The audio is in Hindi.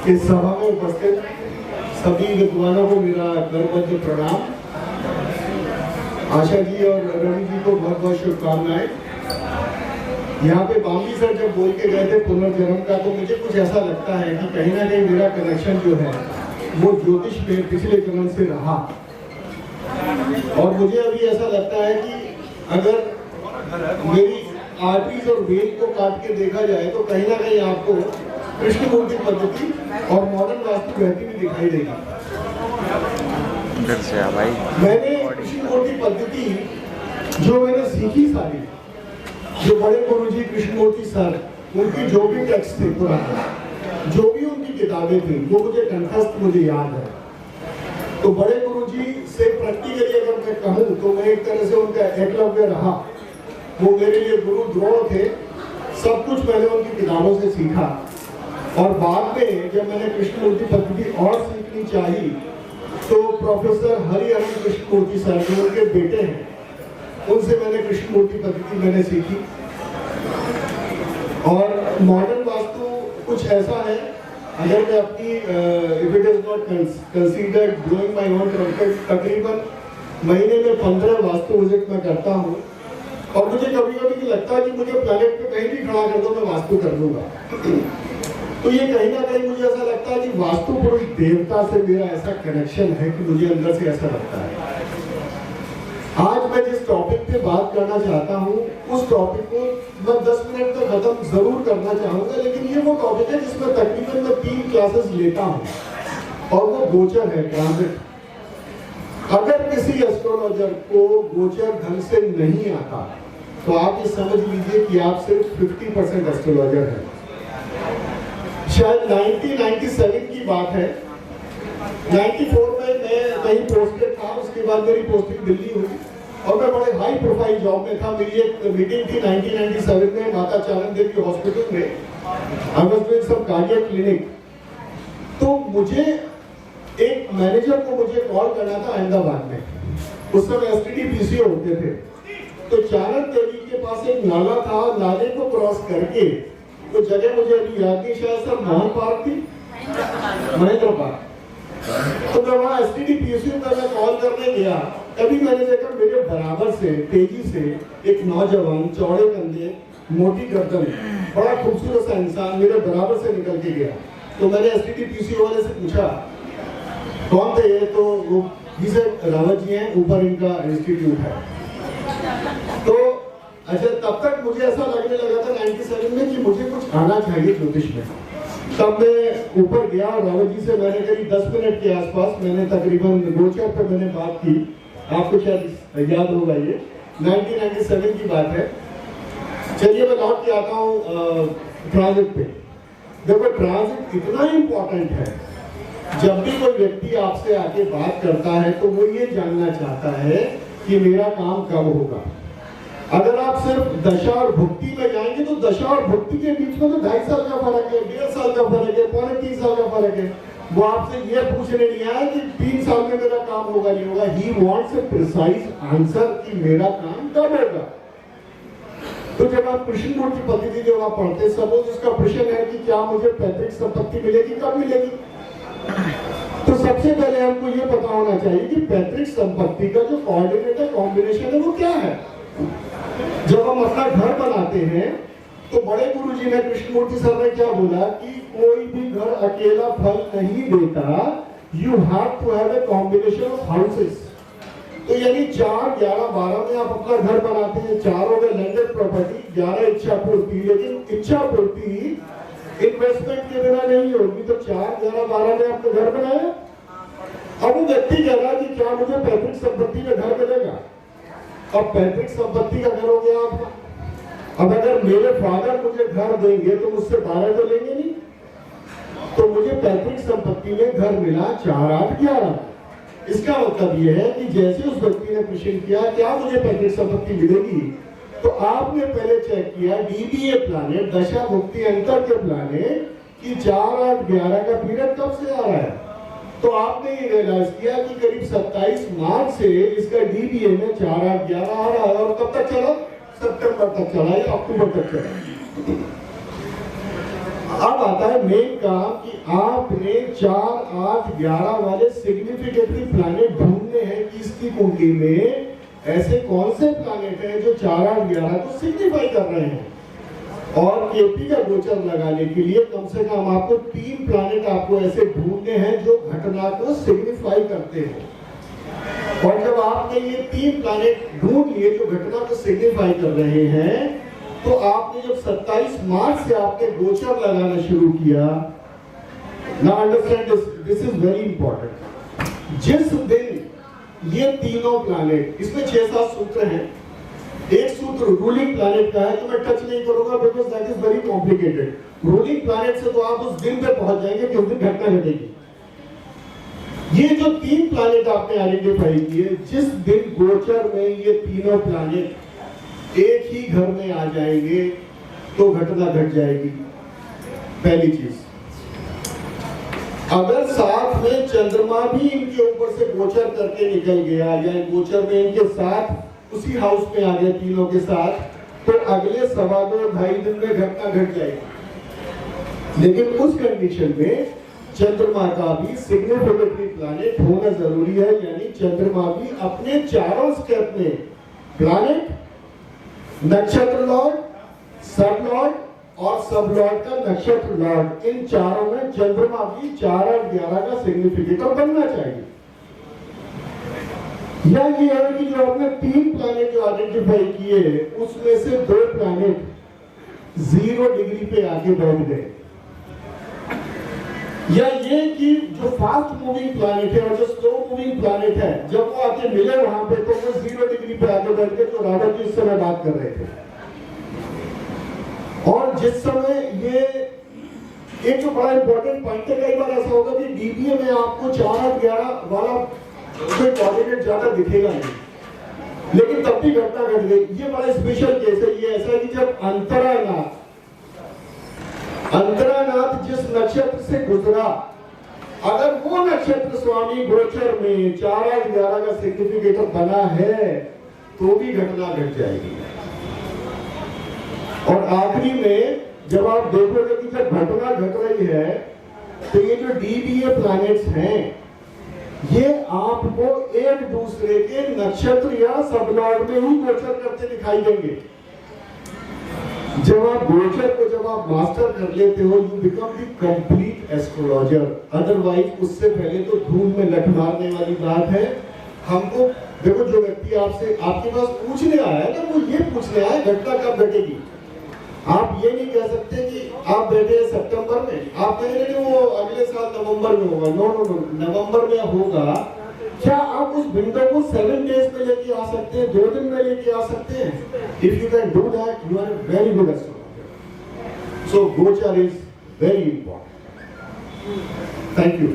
इस सभा में उपस्थित सभी विद्वानों को मेरा करबद्ध प्रणाम। आशा जी और रवि जी को बहुत बहुत शुभकामनाएं। यहाँ पे बामी सर जब बोल के गए थे पुनर्जन्म का, तो मुझे कुछ ऐसा लगता है कि कहीं ना कहीं मेरा कनेक्शन जो है वो ज्योतिष में पिछले जन्म से रहा। और मुझे अभी ऐसा लगता है कि अगर मेरी आर्टरीज और वेद को काट के देखा जाए तो कहीं ना कहीं आपको कृष्णमूर्ति पद्धति और मॉडर्न वास्तु बहती हुई दिखाई देगी। भाई मैंने कृष्णमूर्ति पद्धति जो मैंने सीखी सारी, जो बड़े गुरुजी कृष्णमूर्ति सर, उनकी जो भी टेक्स्ट थे पुराने, जो भी उनकी किताबें थी, वो मुझे कंठस्थ मुझे याद है। तो बड़े गुरुजी से प्रैक्टिकली अगर मैं कहूँ तो मैं एक तरह से उनका एकलव्य रहा। वो मेरे लिए गुरु द्रोण थे। सब कुछ मैंने उनकी किताबों से सीखा और बाद में जब मैंने कृष्णमूर्ति पद्धति और सीखनी चाहिए तो प्रोफेसर हरिहरन कृष्णमूर्ति सर जो उनके बेटे हैं, उनसे मैंने कृष्णमूर्ति पद्धति मैंने सीखी। और मॉडर्न वास्तु कुछ ऐसा है, अगर मैं अपनी if it is not considered growing my own trumpet, तकरीबन महीने में 15 वास्तु विजिट मैं करता हूँ। और मुझे कभी कभी लगता है कि मुझे प्लैनेट पे कहीं भी खड़ा कर दो मैं वास्तु कर लूंगा। तो ये कहीं ना कहीं मुझे ऐसा लगता है कि वास्तु पुरुष देवता से मेरा ऐसा कनेक्शन है कि मुझे अंदर से ऐसा लगता है। आज मैं जिस टॉपिक पे बात करना चाहता हूँ उस टॉपिक को मैं 10 मिनट में खत्म जरूर करना चाहूंगा, लेकिन ये वो टॉपिक है जिसमें तकरीबन मैं 3 क्लासेस लेता हूँ और वो गोचर है, ट्रांजिट। अगर किसी एस्ट्रोलॉजर को गोचर ढंग से नहीं आता तो आप ये समझ लीजिए कि आप सिर्फ 50% एस्ट्रोलॉजर हैं। शायद 1997 की बात है, 94 में मैं कहीं पोस्टेड था, उसके बाद मेरी पोस्टिंग दिल्ली हुई और मैं बड़े हाई प्रोफाइल जॉब में था। मेरी एक मीटिंग थी 1997 में माता चारण देवी हॉस्पिटल में, I was doing some cardiac clinic. तो मुझे एक मैनेजर को मुझे कॉल करना था अहमदाबाद में, उस समय एसटीडी पीसीओ होते थे। तो चारण देवी के पास एक नाला था, नाले को क्रॉस करके तो जगह मुझे अभी याद नहीं, शायद सर मोहन पार्क थी, महेंद्र पार्क। तो मैं वहाँ एसटीडी पीसीओ का मैं कॉल करने गया, तभी मैंने देखा मेरे बराबर से तेजी से एक नौजवान, चौड़े कंधे, मोटी गर्दन, बड़ा खूबसूरत सा इंसान मेरे बराबर से निकल के गया। तो मैंने एसटीडी पीसीओ वाले से पूछा कौन थे ये, तो वो रावत जी हैं, ऊपर इनका इंस्टीट्यूट है। तो अच्छा, तब तक मुझे ऐसा लगने लगा था 97 में कि मुझे कुछ आना चाहिए ज्योतिष में। तब मैं ऊपर गया और रावत जी से मैंने करीब 10 मिनट के आसपास मैंने तकरीबन गोचर पे मैंने बात की। आपको शायद याद होगा, ये 1997 की बात है। चलिए मैं लौट के आता हूँ ट्रांजिट पे। देखो ट्रांजिट इतना इंपॉर्टेंट है, जब भी कोई व्यक्ति आपसे आके बात करता है तो वो ये जानना चाहता है कि मेरा काम कब होगा। अगर आप सिर्फ दशा और भुक्ति में जाएंगे तो दशा और भुक्ति के बीच में तो 2.5 साल का फर्क है, 1.5 साल का फर्क है, 3.25 साल का फर्क है। वो आपसे ये पूछने नहीं आया कि 3 साल में मेरा काम होगा नहीं होगा। He wants A precise answer कि मेरा काम कब होगा। तो जब आप कृष्णमूर्ति पद्धति जब आप पढ़ते, सपोज उसका प्रश्न है कि क्या मुझे पैतृक संपत्ति मिलेगी, कब मिलेगी, तो सबसे पहले हमको ये पता होना चाहिए कि पैतृक संपत्ति का जो कोऑर्डिनेट है, कॉम्बिनेशन है, वो क्या है। जब हम अपना घर बनाते हैं तो बड़े गुरुजी ने, कृष्णमूर्ति सर ने क्या बोला कि कोई भी घर अकेला फल नहीं देता, you have to have a combination of houses. तो यानी 4, 11, 12 में आप अपना घर बनाते हैं, 4 हो गए लैंडेड प्रॉपर्टी, 11 इच्छा पूर्ति। लेकिन इच्छा पूर्ति इन्वेस्टमेंट के बिना नहीं होगी। तो 4, 11, 12 में आपने घर बनाया। अब वो व्यक्ति कह रहा है कि क्या मुझे पैतृक संपत्ति में घर मिलेगा। अब पैतृक संपत्ति का घर हो गया आपका। अब अगर मेरे फादर मुझे घर देंगे तो मुझसे 12 तो लेंगे नहीं, तो मुझे पैतृक संपत्ति में घर मिला 4, 8, 11। इसका मतलब यह है कि जैसे उस व्यक्ति ने प्रश्न किया क्या मुझे पैतृक संपत्ति मिलेगी, तो आपने पहले चेक किया डीबीए प्लानेट, दशा भुक्ति अंतर के प्लानेट, कि 4, 8, 11 का पीरियड कब से आ रहा है। तो आपने ये रियलाइज किया कि करीब 27 मार्च से इसका डीबीए में 4, 8, 11 आ रहा है। और कब तक चला, सितंबर तक चला या अक्टूबर तक चला। अब आता है मेन काम कि आपने 4, 8, 11 वाले सिग्निफिकेंटली प्लैनेट ढूंढने हैं कि इसकी कुंडली में ऐसे कौन से प्लैनेट हैं जो 4, 8, 11 को सिग्निफाई कर रहे हैं। और केपी का गोचर लगाने के लिए कम से कम आपको 3 प्लैनेट आपको ऐसे ढूंढने हैं जो घटना को सिग्निफाई करते हैं। और जब आपने ये 3 प्लैनेट ढूंढ लिए जो घटना को सिग्निफाई कर रहे हैं, तो आपने जब 27 मार्च से आपने गोचर लगाना शुरू किया, ना understand this is very important. जिस दिन ये तीनों प्लैनेट, इसमें 6-7 सूत्र हैं, एक सूत्र रूलिंग प्लैनेट का है जो मैं टच नहीं करूंगा because that is very complicated. Ruling planet से तो आप उस दिन पे पहुंच जाएंगे कि उस दिन घटना घटेगी। ये जो 3 प्लैनेट आपने आइडेंटिफाई किए, जिस दिन गोचर में ये तीनों प्लैनेट एक ही घर में आ जाएंगे तो घटना घट जाएगी। पहली चीज, अगर साथ में चंद्रमा भी इनके ऊपर से गोचर करके निकल गया या गोचर में इनके साथ उसी हाउस में आ गए तीनों के साथ, तो अगले 2.25 दिन में घटना घट जाएगी। लेकिन उस कंडीशन में चंद्रमा का भी सिग्निफिकेंटली प्लैनेट होना जरूरी है, यानी चंद्रमा भी अपने चारों स्टेप में प्लैनेट, नक्षत्र लॉर्ड, सब लॉर्ड और सब लॉर्ड का नक्षत्र लॉर्ड, इन चारों में चंद्रमा भी 4 और 11 का सिग्निफिकेटर बनना चाहिए। या ये है कि जो आपने 3 प्लैनेट जो आइडेंटिफाई किए उसमें से 2 प्लैनेट 0 डिग्री पे आके बैठ गए, या ये कि जो फास्ट मूविंग प्लैनेट है और जो स्लो मूविंग प्लैनेट है जब वो आके मिले वहां पे तो वो 0 डिग्री पे आके बैठ गए, जो राधा जी इस समय बात कर रहे थे। और जिस समय ये एक जो बड़ा इंपॉर्टेंट पॉइंट है, कई बार ऐसा होगा कि डीबीए में आपको 4 और 11 वाला कोई कोऑर्डिनेट ज्यादा दिखेगा नहीं, लेकिन तब भी घटना घट गई। ये बड़ा स्पेशल केस है। ये ऐसा है कि जब अंतरानाथ जिस नक्षत्र से गुजरा, अगर वो नक्षत्र स्वामी गोचर में 4 और 11 का सिग्निफिकेटर बना है तो भी घटना घट जाएगी। और आखिरी में जब आप देखोगे कि जब घटना घट रही है तो ये जो डीबीए प्लैनेट्स हैं ये आपको एक दूसरे के नक्षत्र या सबलॉर्ड में ही गोचर करते दिखाई देंगे। जब आप गोचर को जब आप मास्टर कर लेते हो, you become the complete astrologer. Otherwise उससे पहले तो धूल में लठ मारने वाली बात है। हमको देखो, जो व्यक्ति आपसे आपके पास पूछने आया है ना, वो ये पूछने आया घटना कब घटेगी। आप ये नहीं कह सकते कि आप बैठे हैं सितंबर में, आप कह रहे वो अगले साल नवंबर में होगा। नो नो नो, नवंबर में होगा। क्या आप उस विंडो को 7 डेज में लेके आ सकते हैं, 2 दिन में लेके आ सकते हैं? If you can do that, you are a very good astrologer. So गोचर is very important. Thank you.